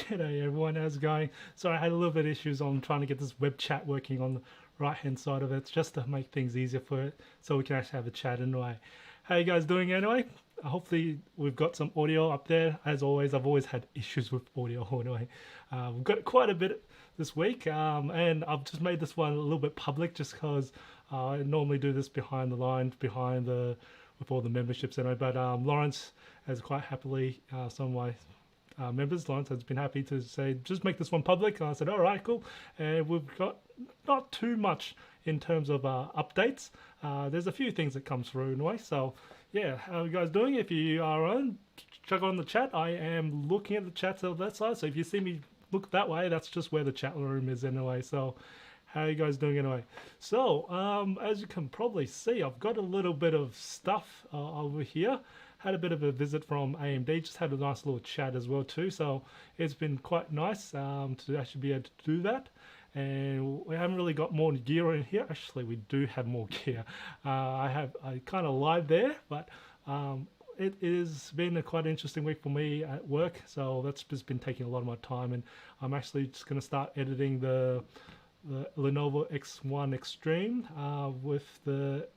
G'day everyone, how's it going? Sorry, I had a little bit of issues on trying to get this web chat working on the right hand side of it, just to make things easier for it, so we can actually have a chat anyway. How you guys doing anyway? Hopefully we've got some audio up there. As always, I've always had issues with audio anyway. We've got quite a bit this week, and I've just made this one a little bit public just because I normally do this behind the lines, with all the memberships anyway. But Lawrence has quite happily, some of my members, Lawrence has been happy to say, just make this one public. And I said, all right, cool. And we've got not too much in terms of updates. There's a few things that come through anyway. So yeah, how are you guys doing? If you are on, check on the chat. I am looking at the chats of that side. So if you see me look that way, that's just where the chat room is anyway. So how are you guys doing anyway? So as you can probably see, I've got a little bit of stuff over here. Had a bit of a visit from AMD, just had a nice little chat as well too, so it's been quite nice to actually be able to do that. And we haven't really got more gear in here. Actually, we do have more gear. I kind of lied there, but it has been a quite interesting week for me at work, so that's just been taking a lot of my time, and I'm actually just going to start editing the Lenovo X1 Extreme with the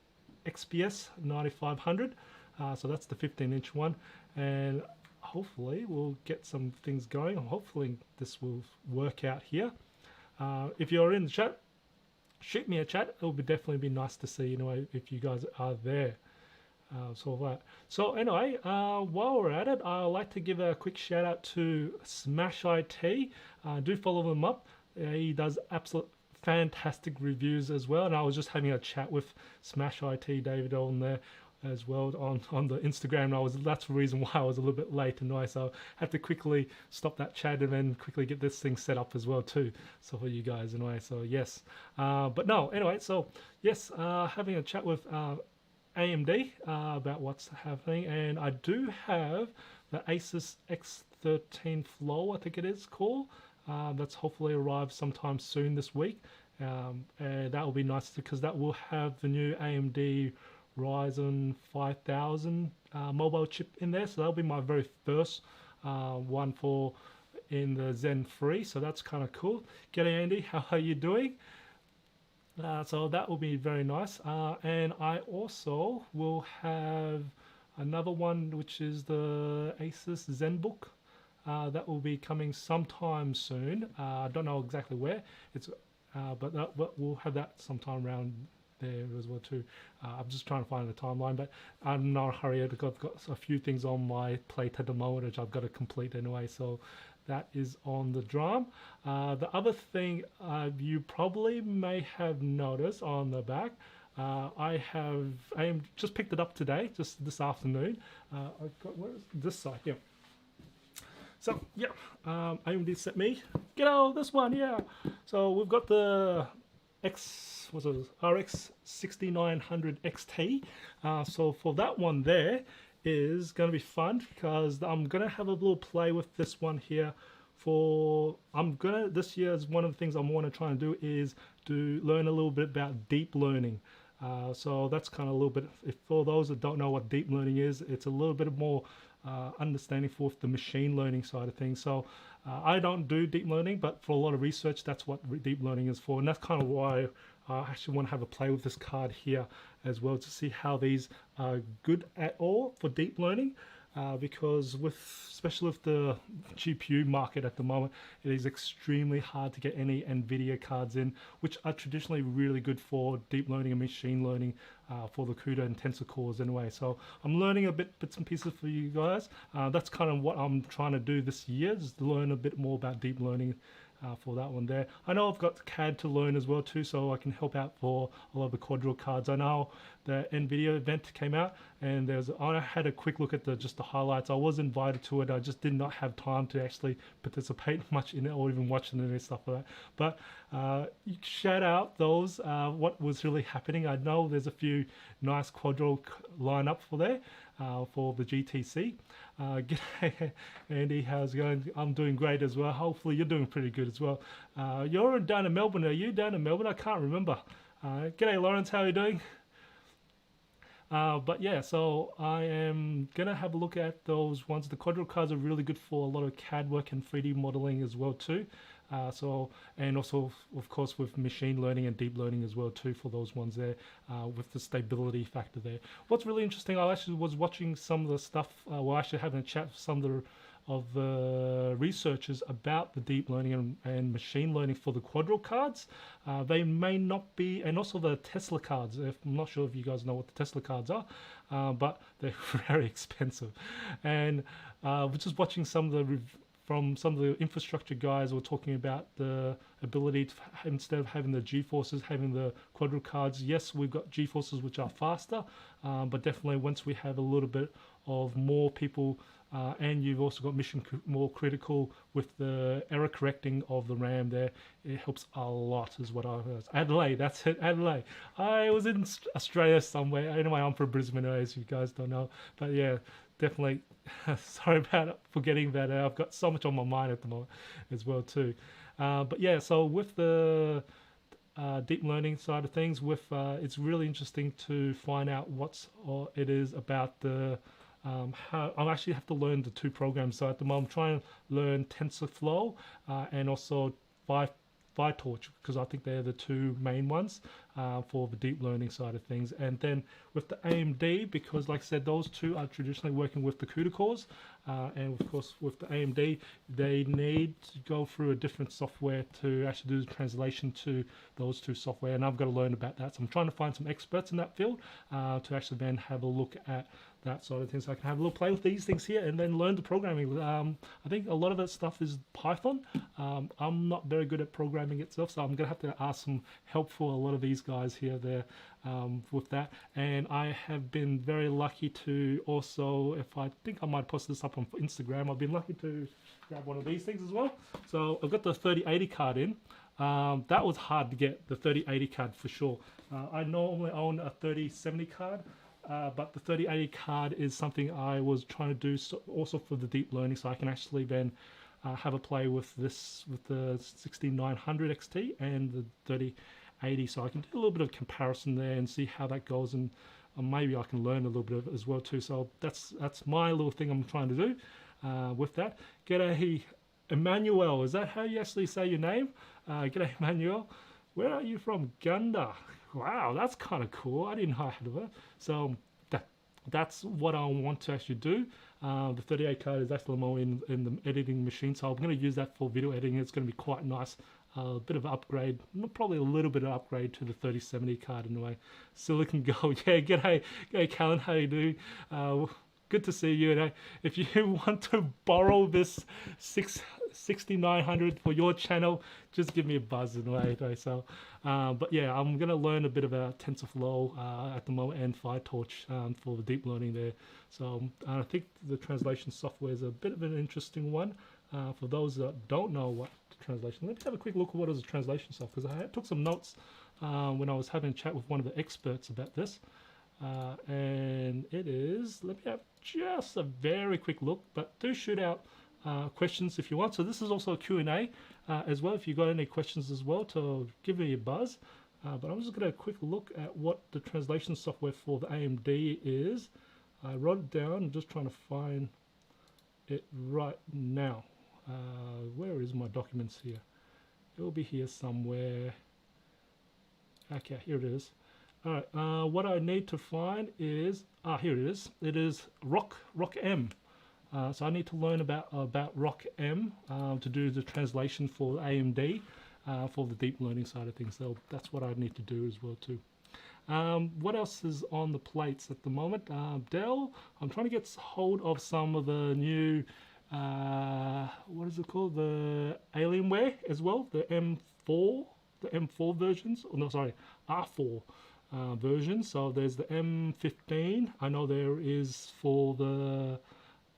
XPS 9500. So that's the 15-inch one, and hopefully we'll get some things going. Hopefully this will work out here. If you're in the chat, shoot me a chat. It would definitely be nice to see, if you guys are there. So anyway, while we're at it, I'd like to give a quick shout out to Smash IT. Do follow them up. He does absolute fantastic reviews as well, and I was just having a chat with Smash IT David on there as well on the Instagram, and that's the reason why I was a little bit late anyway, so I had to quickly stop that chat and then quickly get this thing set up as well too, so for you guys anyway. So yes, but no, anyway, so yes, having a chat with AMD about what's happening, and I do have the Asus X13 Flow, I think it is called, that's hopefully arrived sometime soon this week, and that will be nice because that will have the new AMD Ryzen 5000 mobile chip in there, so that'll be my very first one in the Zen 3, so that's kind of cool. G'day Andy, how are you doing? So that will be very nice, and I also will have another one which is the Asus ZenBook that will be coming sometime soon. I don't know exactly where it's, but we'll have that sometime around there as well too. I'm just trying to find the timeline, but I'm not in a hurry. I've got a few things on my plate at the moment which I've got to complete anyway, so that is on the drum. The other thing you probably may have noticed on the back, I just picked it up today, just this afternoon. I've got, where is this side here? So yeah, AMD sent me, this one, yeah. So we've got the RX 6900 XT. So for that one there is going to be fun because I'm going to have a little play with this one here. This year is one of the things I want to try and do is to learn a little bit about deep learning. So that's kind of a little bit, for those that don't know what deep learning is, it's a little bit more understanding for the machine learning side of things. So I don't do deep learning, but for a lot of research, that's what deep learning is for, and that's kind of why I actually want to have a play with this card here as well to see how these are good at all for deep learning. Because especially with the GPU market at the moment, it is extremely hard to get any NVIDIA cards in, which are traditionally really good for deep learning and machine learning for the CUDA and tensor cores anyway. So I'm learning bits and pieces for you guys. That's kind of what I'm trying to do this year, is to learn a bit more about deep learning for that one there. I know I've got CAD to learn as well too, so I can help out for a lot of the Quadro cards. I know the NVIDIA event came out, and I had a quick look at just the highlights. I was invited to it. I just did not have time to actually participate much in it or even watching it and stuff like that. But shout out those what was really happening. I know there's a few nice Quadro lineup for there. For the GTC. G'day Andy, how's it going? I'm doing great as well. Hopefully you're doing pretty good as well. You're down in Melbourne. Are you down in Melbourne? I can't remember. G'day Lawrence, how are you doing? But yeah, so I am gonna have a look at those ones. The quadro cards are really good for a lot of CAD work and 3D modeling as well too. And also of course with machine learning and deep learning as well too for those ones there, with the stability factor there. What's really interesting, I actually was watching some of the stuff, well, actually having a chat with some of the researchers about the deep learning and machine learning for the quadro cards. They may not be, and also the Tesla cards. I'm not sure if you guys know what the Tesla cards are, but they're very expensive. And we're just watching some of the from some of the infrastructure guys were talking about the ability to, instead of having the G-forces, having the quadro cards. Yes, we've got G-forces which are faster, but definitely once we have a little bit of more people, and you've also got mission more critical with the error correcting of the RAM there, it helps a lot is what I heard. Adelaide, that's it, Adelaide. I was in Australia somewhere. Anyway, I'm from Brisbane, as you guys don't know. But yeah, definitely sorry about forgetting that. I've got so much on my mind at the moment as well too. But yeah, so with the deep learning side of things, with it's really interesting to find out what's it is about the how I actually have to learn the two programs. So at the moment, I'm trying to learn TensorFlow and also PyTorch, because I think they're the two main ones for the deep learning side of things. And then with the AMD, because like I said, those two are traditionally working with the CUDA cores, and of course with the AMD, they need to go through a different software to actually do the translation to those two software, and I've got to learn about that. So I'm trying to find some experts in that field to actually then have a look at that sort of thing, so I can have a little play with these things here and then learn the programming. I think a lot of that stuff is Python. I'm not very good at programming itself, so I'm gonna have to ask some help for a lot of these guys here there with that. And I have been very lucky to also, if I think I might post this up on Instagram, I've been lucky to grab one of these things as well. So I've got the 3080 card in. That was hard to get, the 3080 card for sure. I normally own a 3070 card, but the 3080 card is something I was trying to do also for the deep learning, so I can actually then have a play with this, with the 6900 XT and the 3080, so I can do a little bit of comparison there and see how that goes, and maybe I can learn a little bit of it as well too. So that's my little thing I'm trying to do with that. G'day Emmanuel, is that how you actually say your name? G'day Emmanuel. Where are you from? Gunda. Wow, that's kind of cool. I didn't know how to do it. So that's what I want to actually do. The 38 card is actually more in the editing machine, so I'm going to use that for video editing. It's going to be quite nice. A bit of an upgrade, probably a little bit of upgrade to the 3070 card in a way. Silicon Gold, yeah, g'day Callan, how you doing? Good to see you. And if you want to borrow this 6900 for your channel, just give me a buzz in a way. So, but yeah, I'm going to learn a bit about TensorFlow at the moment and PyTorch for the deep learning there. So I think the translation software is a bit of an interesting one for those that don't know what the translation. Let's have a quick look at what is a translation software, because I took some notes when I was having a chat with one of the experts about this. And it is, let me have just a very quick look, but do shoot out questions if you want. So this is also a Q&A as well, if you got any questions as well, to give me a buzz. But I'm just going to have a quick look at what the translation software for the AMD is. I wrote it down, I'm just trying to find it right now. Where is my documents here? It will be here somewhere. Okay, here it is. Alright, what I need to find is, here it is. It is ROCm. So I need to learn about ROCm to do the translation for AMD for the deep learning side of things. So that's what I need to do as well too. What else is on the plates at the moment? Dell, I'm trying to get hold of some of the new, what is it called? The Alienware as well, the M4 versions. Oh, no, sorry, R4 version. So there's the M15. I know there is for the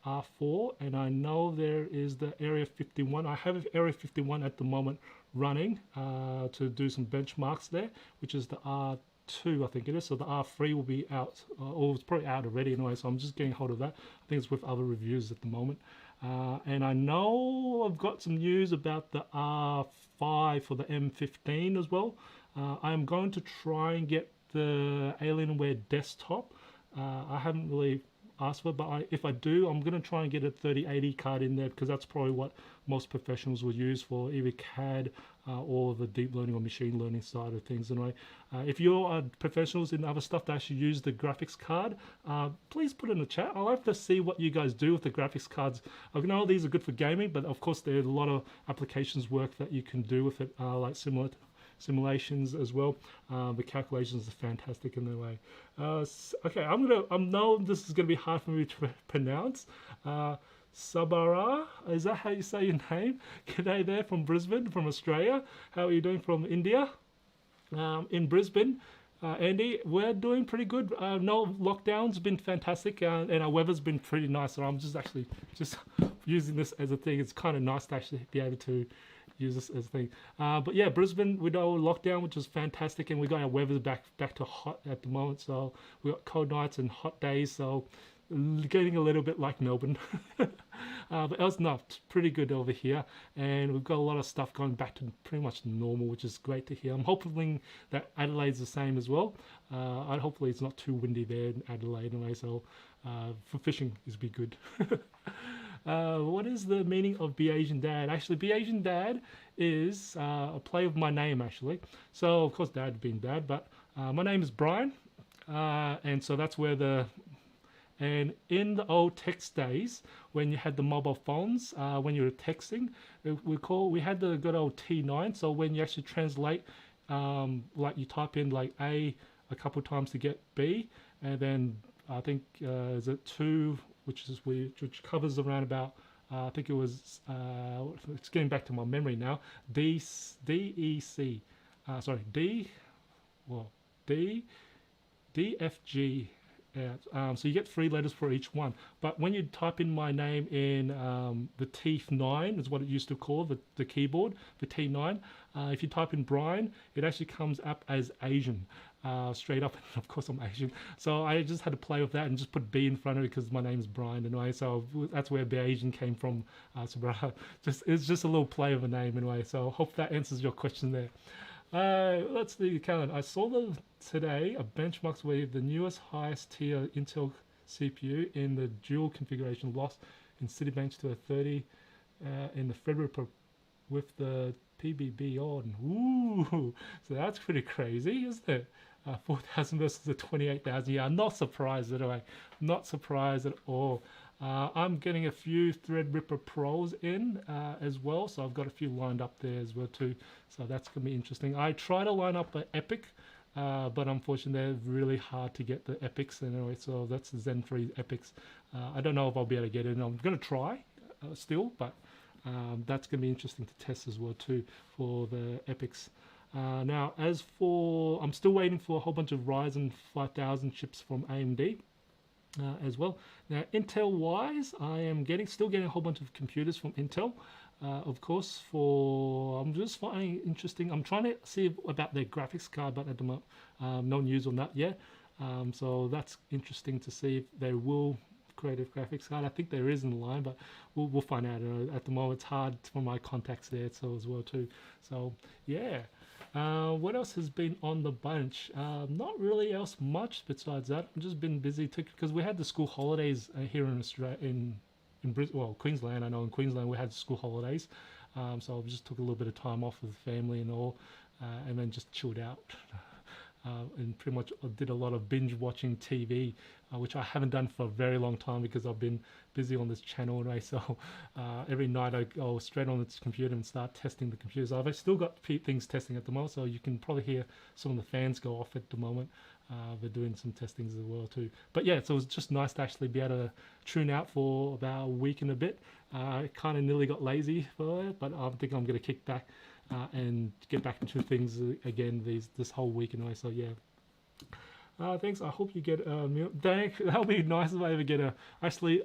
R4, and I know there is the Area 51. I have Area 51 at the moment running to do some benchmarks there, which is the R2, I think it is. So the R3 will be out, or it's probably out already anyway, so I'm just getting hold of that. I think it's with other reviews at the moment. And I know I've got some news about the R5 for the M15 as well. I'm going to try and get the Alienware desktop I haven't really asked for it, but if I do, I'm going to try and get a 3080 card in there, because that's probably what most professionals will use for either CAD or the deep learning or machine learning side of things. Anyway, if you're professionals in other stuff that actually use the graphics card, please put it in the chat. I'll have to see what you guys do with the graphics cards. I know these are good for gaming, but of course there's a lot of applications work that you can do with it, like simulations as well. The calculations are fantastic in their way. Okay, I know this is gonna be hard for me to pronounce. Sabara, is that how you say your name? G'day there from Brisbane, from Australia. How are you doing from India? In Brisbane, Andy, we're doing pretty good. No lockdown's been fantastic, and our weather's been pretty nice. So I'm just using this as a thing. It's kind of nice to actually be able to use this as a thing. But yeah, Brisbane, we know lockdown, which is fantastic, and we got our weather back to hot at the moment. So we got cold nights and hot days. So getting a little bit like Melbourne. But else not, pretty good over here, and we've got a lot of stuff going back to pretty much normal, which is great to hear. I'm hoping that Adelaide's the same as well. Hopefully it's not too windy there in Adelaide anyway, so for fishing is be good. What is the meaning of Be Asian Dad? Actually, Be Asian Dad is a play of my name, actually. So of course Dad being Dad, but my name is Brian, and so that's where and in the old text days, when you had the mobile phones, when you were texting, we had the good old T9. So when you actually translate, like you type in like A a couple of times to get B, and then I think is it 2, which covers around about I think it was it's getting back to my memory now. D E C, sorry D F G. Yeah, so you get 3 letters for each one. But when you type in my name in the T9, is what it used to call the keyboard, the T9. If you type in Brian, it actually comes up as Asian, straight up. And of course, I'm Asian, so I just had to play with that and just put B in front of it because my name's Brian anyway. So that's where Be Asian came from. It's just a little play of a name anyway. So hope that answers your question there. Let's do the calendar. I saw today a benchmarks with the newest highest tier Intel CPU in the dual configuration lost in Citibank to a 30 in the February with the PBB on. Ooh, so that's pretty crazy, isn't it? 4,000 versus the 28,000. Yeah, I'm not surprised anyway. Not surprised at all. I'm getting a few Threadripper Pros in as well, so I've got a few lined up there as well too. So that's going to be interesting. I try to line up an Epic, but unfortunately they're really hard to get the Epics anyway. So that's the Zen 3 Epics. I don't know if I'll be able to get it. I'm going to try still, but that's going to be interesting to test as well too for the Epics. Now, as for, I'm still waiting for a whole bunch of Ryzen 5000 chips from AMD. As well. Now, Intel-wise, I am still getting a whole bunch of computers from Intel. Of course, I'm just finding it interesting. I'm trying to see about their graphics card, but at the moment, no news on that yet. So that's interesting to see if they will create a graphics card. I think there is in the line, but we'll find out. At the moment, it's hard for my contacts there, so as well too. So yeah. What else has been on the bunch? Not really else much besides that. I've just been busy because we had the school holidays here in Australia, in Queensland. I know in Queensland we had school holidays, so I just took a little bit of time off with the family and all, and then just chilled out. And pretty much did a lot of binge watching TV, which I haven't done for a very long time because I've been busy on this channel anyway. So every night I go straight on the computer and start testing the computers. I've still got things testing at the moment, so you can probably hear some of the fans go off at the moment. They're doing some testings as well too. But yeah, so it was just nice to actually be able to tune out for about a week and a bit. I kind of nearly got lazy for it, but I think I'm going to kick back and get back into things again this whole week anyway. So yeah. Thanks. I hope you get a meal. That'll be nice if I ever get a. Actually,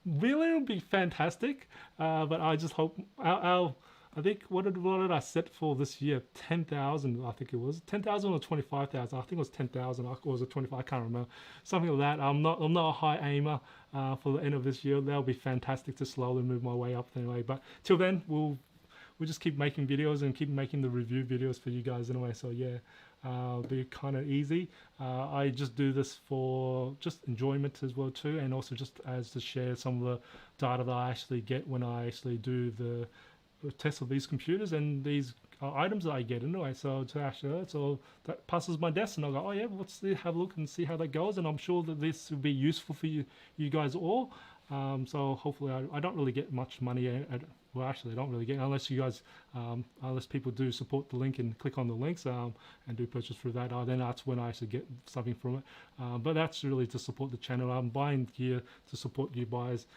really, it'll be fantastic. But I just hope. I think what did I set for this year? 10,000. I think it was 10,000 or 25,000. I think it was 10,000. Or was it 25? I can't remember. Something like that. I'm not a high aimer for the end of this year. That'll be fantastic to slowly move my way up anyway. But till then, we'll we'll just keep making videos and keep making the review videos for you guys anyway. So yeah, be kind of easy. I just do this for just enjoyment as well too, and also just as to share some of the data that I actually get when I actually do the tests of these computers and these items that I get anyway. So to actually, so that passes my desk, and I go, oh yeah, let's see, have a look and see how that goes. And I'm sure that this will be useful for you guys all. So hopefully, I don't really get much money well, actually, I don't really get, unless you guys, unless people do support the link and click on the links and do purchase through that. Then that's when I actually get something from it. But that's really to support the channel. I'm buying gear to support you guys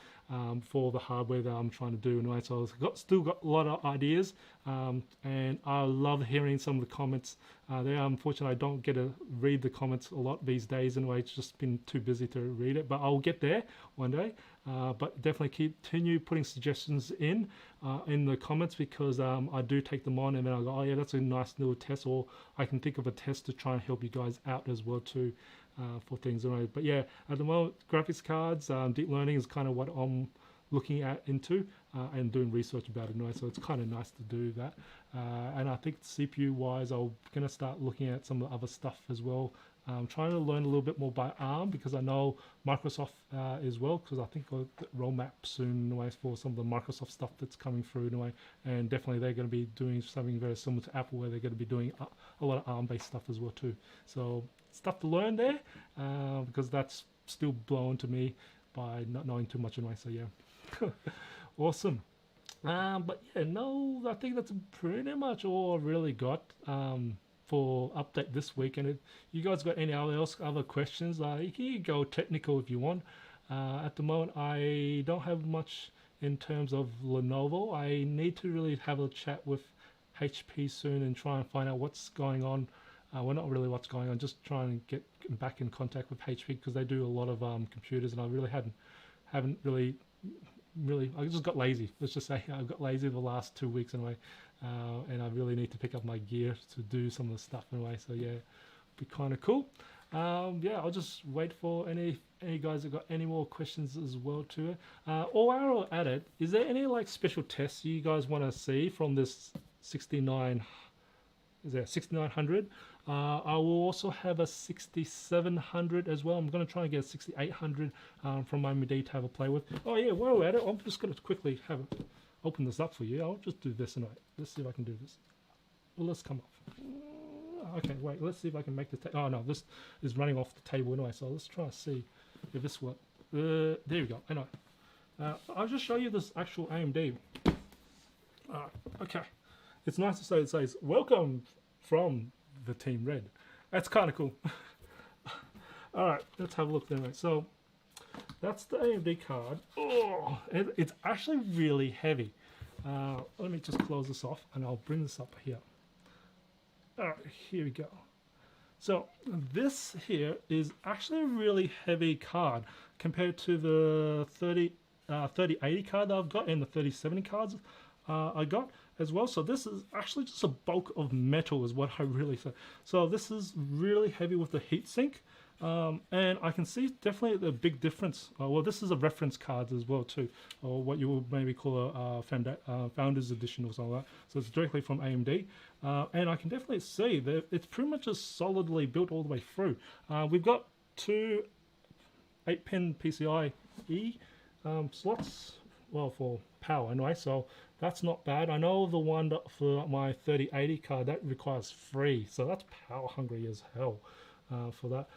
for the hardware that I'm trying to do anyway. So I've still got a lot of ideas, and I love hearing some of the comments there. Unfortunately, I don't get to read the comments a lot these days anyway. It's just been too busy to read it, but I'll get there one day. But definitely continue putting suggestions in the comments, because I do take them on, and then I go, oh yeah, that's a nice little test, or I can think of a test to try and help you guys out as well too, for things anyway. But yeah, at the moment, graphics cards, deep learning is kind of what I'm looking into and doing research about it anyway. So it's kind of nice to do that. And I think CPU wise, I'm gonna start looking at some of the other stuff as well. I'm trying to learn a little bit more by ARM, because I know Microsoft as well, because I think I'll roadmap soon anyway for some of the Microsoft stuff that's coming through anyway, and definitely they're going to be doing something very similar to Apple, where they're going to be doing a lot of ARM based stuff as well too. So stuff to learn there, because that's still blown to me by not knowing too much anyway. So yeah, awesome. But yeah, no, I think that's pretty much all I've really got for update this week. And if you guys got any other questions, you can go technical if you want. At the moment, I don't have much in terms of Lenovo. I need to really have a chat with HP soon and try and find out what's going on. Well, not really what's going on, just trying to get back in contact with HP, because they do a lot of computers, and I really haven't really, I just got lazy. Let's just say I got lazy the last 2 weeks anyway, and I really need to pick up my gear to do some of the stuff anyway. So yeah, be kind of cool. Yeah, I'll just wait for any guys that got any more questions as well too. Or while we're at it, is there any like special tests you guys want to see from this 69? Is there 6900? I will also have a 6700 as well. I'm going to try and get a 6800 from AMD to have a play with. Oh yeah, while we're at it, I'm just going to quickly open this up for you. I'll just do this anyway. Let's see if I can do this. Well, let's come off. Okay, wait, let's see if I can make the oh no, this is running off the table anyway, so let's try to see if this works. There we go. Anyway, I'll just show you this actual AMD. Okay, it's nice to say it says welcome from the Team Red. That's kind of cool. Alright, let's have a look anyway. So that's the AMD card. Oh, it's actually really heavy. Let me just close this off and I'll bring this up here. Alright, here we go. So this here is actually a really heavy card compared to the 3080 card that I've got and the 3070 cards I got as well. So this is actually just a bulk of metal is what I really say. So this is really heavy with the heatsink. And I can see definitely the big difference. Well, this is a reference card as well too, or what you would maybe call a Founders Edition or something like that. So it's directly from AMD. And I can definitely see that it's pretty much just solidly built all the way through. We've got two 8-pin PCIe slots, well, for power anyway, so that's not bad. I know the one for my 3080 card, that requires 3, so that's power hungry as hell for that.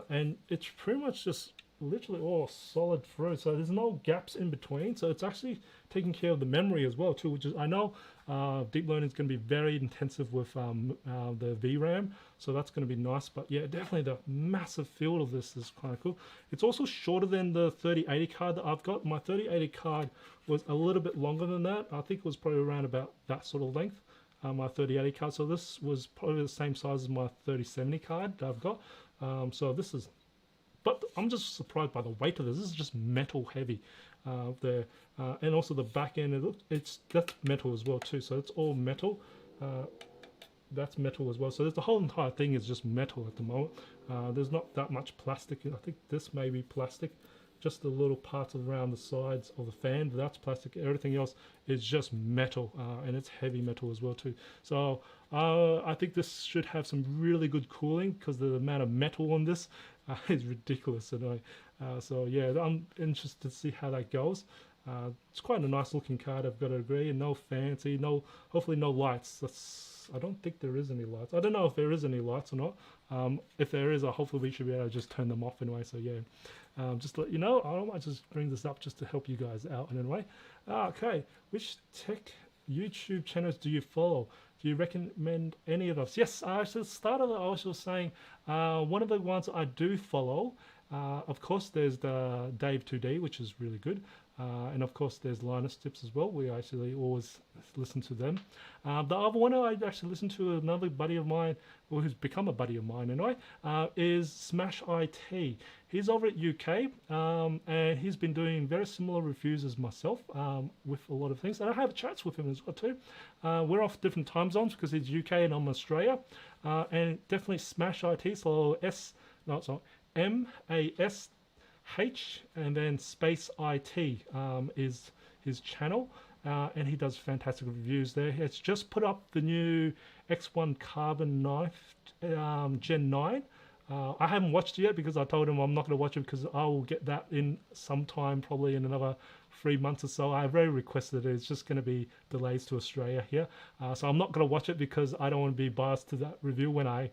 And it's pretty much just literally all solid through, so there's no gaps in between, so it's actually taking care of the memory as well too, which is, I know deep learning is going to be very intensive with the VRAM, so that's going to be nice. But yeah, definitely the massive field of this is kind of cool. It's also shorter than the 3080 card that I've got. My 3080 card was a little bit longer than that. I think it was probably around about that sort of length, my 3080 card. So this was probably the same size as my 3070 card that I've got. So this is, but I'm just surprised by the weight of this. This is just metal heavy there, and also the back end, that's metal as well too. So it's all metal. That's metal as well. So the whole entire thing is just metal at the moment. There's not that much plastic. I think this may be plastic just the little parts around the sides of the fan, but that's plastic. Everything else is just metal, and it's heavy metal as well too. So I think this should have some really good cooling, because the amount of metal on this is ridiculous. So yeah, I'm interested to see how that goes. It's quite a nice looking card, I've got to agree, and no fancy, hopefully no lights. I don't think there is any lights. I don't know if there is any lights or not. If there is, hopefully we should be able to just turn them off anyway. So yeah, just to let you know, I might just bring this up just to help you guys out in a way. Okay, which tech YouTube channels do you follow? Do you recommend any of those? Yes, I actually started. I was just saying one of the ones I do follow. Of course, there's the Dave 2D, which is really good. And of course, there's Linus Tips as well. We actually always listen to them. The other one I actually listen to, another buddy of mine, or who's become a buddy of mine anyway, is Smash IT. He's over at UK, and he's been doing very similar reviews as myself with a lot of things. And I have chats with him as well too. We're off different time zones because he's UK and I'm Australia. And definitely Smash IT, so MAS H and then space IT is his channel, and he does fantastic reviews there. It's just put up the new X1 Carbon knife Gen 9. I haven't watched it yet because I told him I'm not going to watch it because I will get that in sometime, probably in another 3 months or so. I very requested it. It's just going to be delays to Australia here, so I'm not going to watch it because I don't want to be biased to that review when I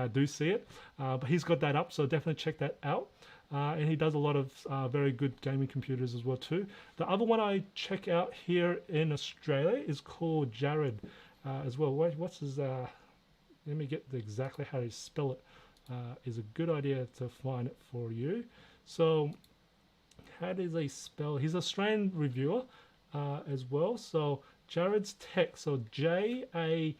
do see it. But he's got that up, so definitely check that out. And he does a lot of very good gaming computers as well too. The other one I check out here in Australia is called Jared as well. What's his? Let me get exactly how you spell it. Is a good idea to find it for you. So, how does he spell? He's an Australian reviewer as well. So Jared's Tech. So JARROD,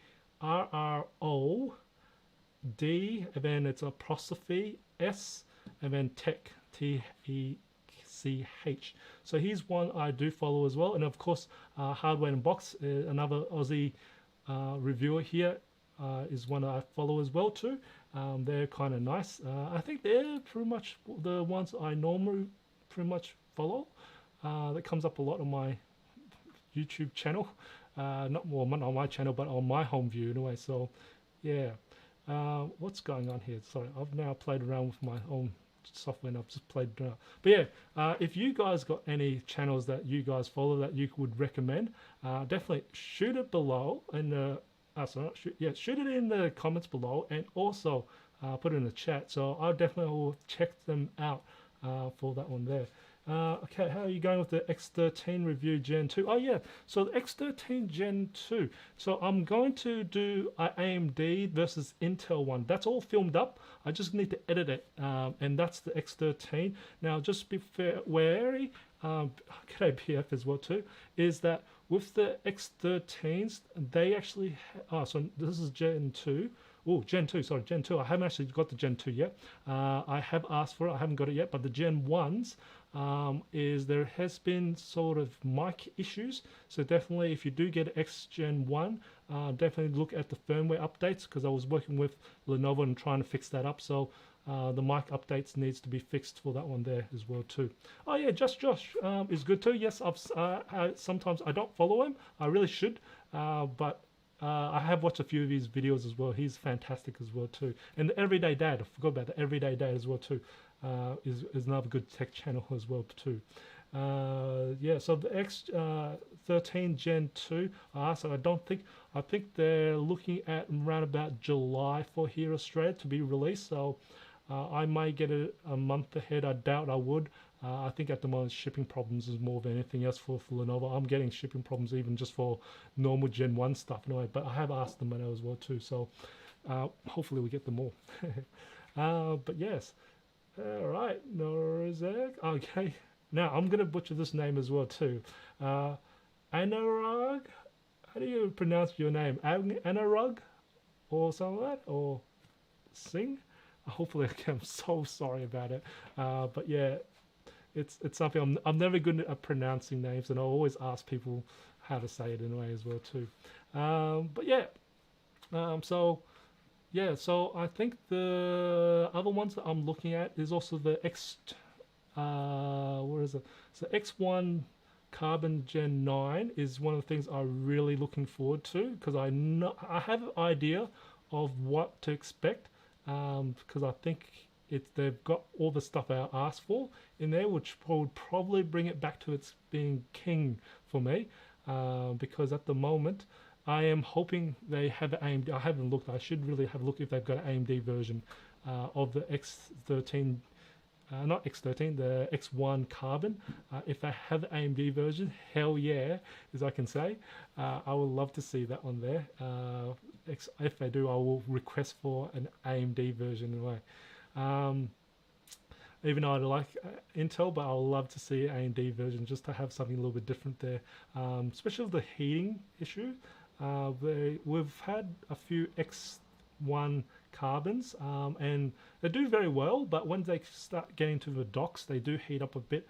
and then it's apostrophe S, and then Tech, TECH. So he's one I do follow as well. And of course, Hardware Unbox, another Aussie reviewer here, is one I follow as well too. They're kind of nice. I think they're pretty much the ones I normally pretty much follow. That comes up a lot on my YouTube channel. Not on my channel, but on my home view anyway. So yeah. What's going on here? Sorry, I've now played around with my own software and I've just played around. But yeah, if you guys got any channels that you guys follow that you would recommend, definitely shoot it below in the shoot it in the comments below, and also put it in the chat. So I definitely will check them out for that one there. Okay, how are you going with the X13 review Gen 2? Oh yeah, so the X13 Gen 2. So I'm going to do AMD versus Intel one. That's all filmed up. I just need to edit it, and that's the X13. Now, just be wary, g'day PF as well too, is that with the X13s, they actually, so this is Gen 2. Oh, Gen 2, sorry, Gen 2. I haven't actually got the Gen 2 yet. I have asked for it. I haven't got it yet, but the Gen 1s, is there has been sort of mic issues. So definitely if you do get X Gen 1, definitely look at the firmware updates, because I was working with Lenovo and trying to fix that up. So the mic updates needs to be fixed for that one there as well too. Oh yeah, Just Josh is good too. Yes, sometimes I don't follow him. I really should, but I have watched a few of his videos as well. He's fantastic as well too. And the Everyday Dad, I forgot about the Everyday Dad as well too. Is another good tech channel as well too. Yeah, so the X13 Gen 2. So I think they're looking at around about July for here Australia to be released. So I may get it a month ahead. I doubt I would. I think at the moment shipping problems is more than anything else for Lenovo. I'm getting shipping problems even just for normal Gen 1 stuff anyway, but I have asked them as well too, so hopefully we get them all. But yes, all right, Norzak. Okay, now I'm going to butcher this name as well too. Anurag, how do you pronounce your name? Anurag or something like that, or Singh? Hopefully, I'm so sorry about it, but yeah. It's something I'm never good at pronouncing names, and I always ask people how to say it anyway as well too. But yeah, so I think the other ones that I'm looking at is also the What is it? So X1 Carbon Gen 9 is one of the things I'm really looking forward to, because I have an idea of what to expect, because I think they've got all the stuff I asked for in there, which would probably bring it back to its being king for me, because at the moment I am hoping they have an AMD. I haven't looked. I should really have a look if they've got an AMD version of the X13, not X13, the X1 Carbon. If they have the AMD version, hell yeah, as I can say. I would love to see that on there. If they do, I will request for an AMD version anyway. Even though I like Intel, but I'll love to see an AMD version just to have something a little bit different there, especially with the heating issue. We've had a few X1 carbons, and they do very well, but when they start getting to the docks, they do heat up a bit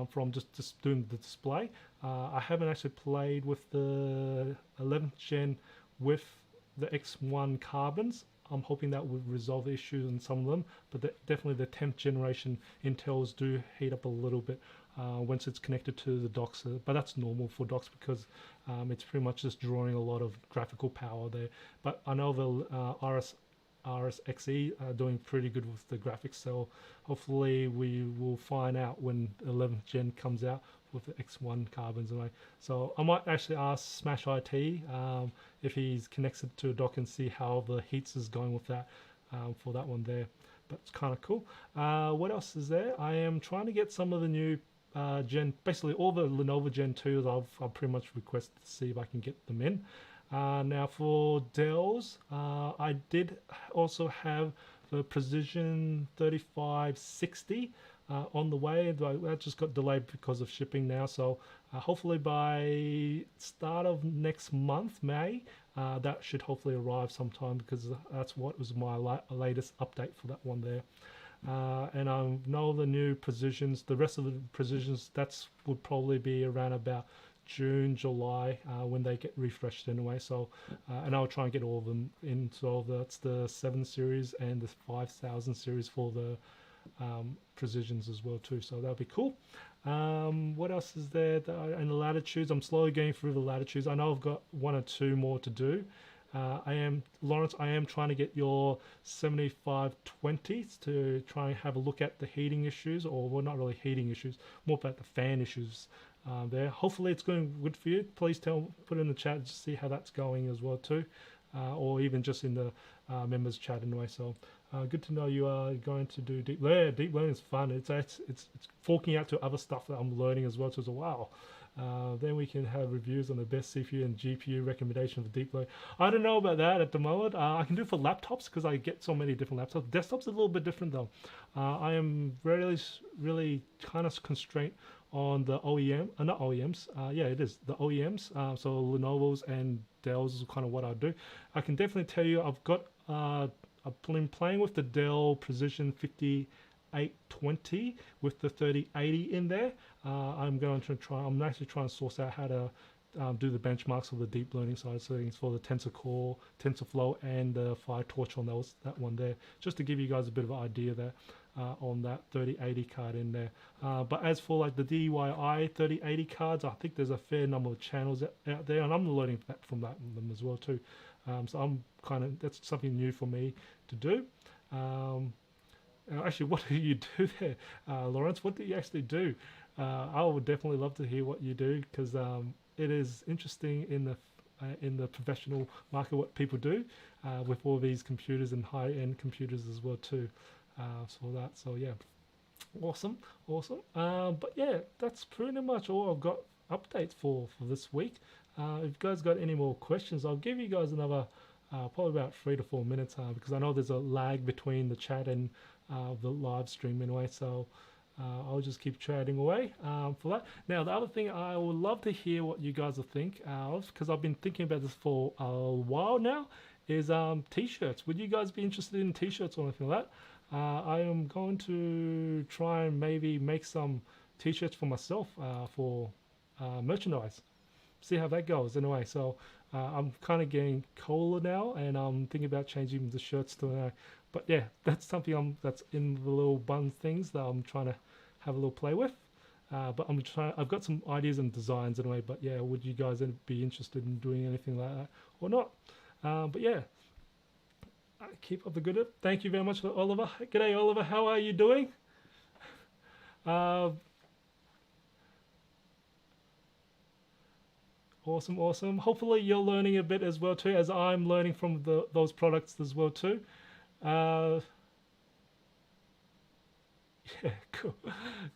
from just doing the display. I haven't actually played with the 11th gen with the X1 carbons. I'm hoping that would resolve the issues in some of them, but definitely the 10th generation Intels do heat up a little bit once it's connected to the docks, but that's normal for docks because it's pretty much just drawing a lot of graphical power there. But I know the RSXE are doing pretty good with the graphics, so hopefully we will find out when 11th gen comes out with the X1 carbons anyway. So I might actually ask Smash IT if he's connected to a dock and see how the heats is going with that for that one there. But it's kind of cool. What else is there? I am trying to get some of the new basically all the Lenovo Gen 2s I've pretty much requested to see if I can get them in. Now for Dells, I did also have the Precision 3560 on the way. That just got delayed because of shipping now, so hopefully by start of next month, May, that should hopefully arrive sometime, because that's what was my latest update for that one there. And I know the new Precisions, the rest of the Precisions, would probably be around about June, July, when they get refreshed anyway. So, and I'll try and get all of them in. So that's the 7 series and the 5000 series for the Precisions as well too. So that'll be cool. What else is there? In the Latitudes, I'm slowly going through the Latitudes. I know I've got 1 or 2 more to do. Lawrence, I am trying to get your 7520s to try and have a look at the heating issues, or well, not really heating issues, more about the fan issues there. Hopefully it's going good for you. Please put in the chat to see how that's going as well too, or even just in the members chat anyway. So good to know you are going to do deep learning. Deep learning is fun. It's forking out to other stuff that I'm learning as well. So wow. Then we can have reviews on the best CPU and GPU recommendation for deep learning. I don't know about that at the moment. I can do it for laptops because I get so many different laptops. Desktops are a little bit different though. I am really kind of constrained on the OEM, not OEMs. Yeah, it is the OEMs. So Lenovo's and Dell's is kind of what I do. I can definitely tell you I've got I've been playing with the Dell Precision 5820 with the 3080 in there. I'm actually trying to source out how to do the benchmarks of the deep learning side of things for the Tensor TensorFlow, and the PyTorch on that one there, just to give you guys a bit of an idea there on that 3080 card in there. But as for like the DIY 3080 cards, I think there's a fair number of channels out there, and I'm learning from them as well too. So I'm that's something new for me to do. Actually, what do you do there, Lawrence? What do you actually do? I would definitely love to hear what you do, because it is interesting in the professional market what people do with all these computers and high-end computers as well too. So yeah, awesome. But yeah, that's pretty much all I've got updates for this week. If you guys got any more questions, I'll give you guys another probably about 3 to 4 minutes, because I know there's a lag between the chat and the live stream anyway. So I'll just keep chatting away for that. Now, the other thing I would love to hear what you guys will think of, because I've been thinking about this for a while now, is t-shirts. Would you guys be interested in t-shirts or anything like that? I am going to try and maybe make some t-shirts for myself for merchandise. See how that goes anyway. So I'm kind of getting cooler now, and I'm thinking about changing the shirts to but yeah, that's something that's in the little bun things that I'm trying to have a little play with. But I've got some ideas and designs anyway. But yeah, would you guys be interested in doing anything like that or not? But yeah, keep up the good. Thank you very much, Oliver. G'day, Oliver. How are you doing? Awesome, awesome. Hopefully you're learning a bit as well too, as I'm learning from those products as well too. Yeah, cool.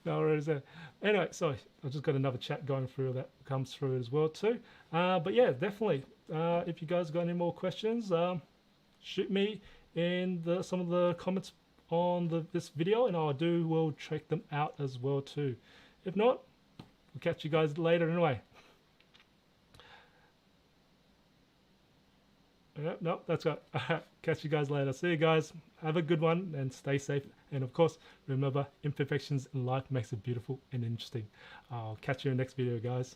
No worries there. Anyway, so I just got another chat going through that comes through as well too. But yeah, definitely. If you guys got any more questions, shoot me in some of the comments on this video, and will check them out as well too. If not, we'll catch you guys later anyway. Yep, nope, that's right. Catch you guys later. See you guys. Have a good one and stay safe. And of course, remember, imperfections in life makes it beautiful and interesting. I'll catch you in the next video, guys.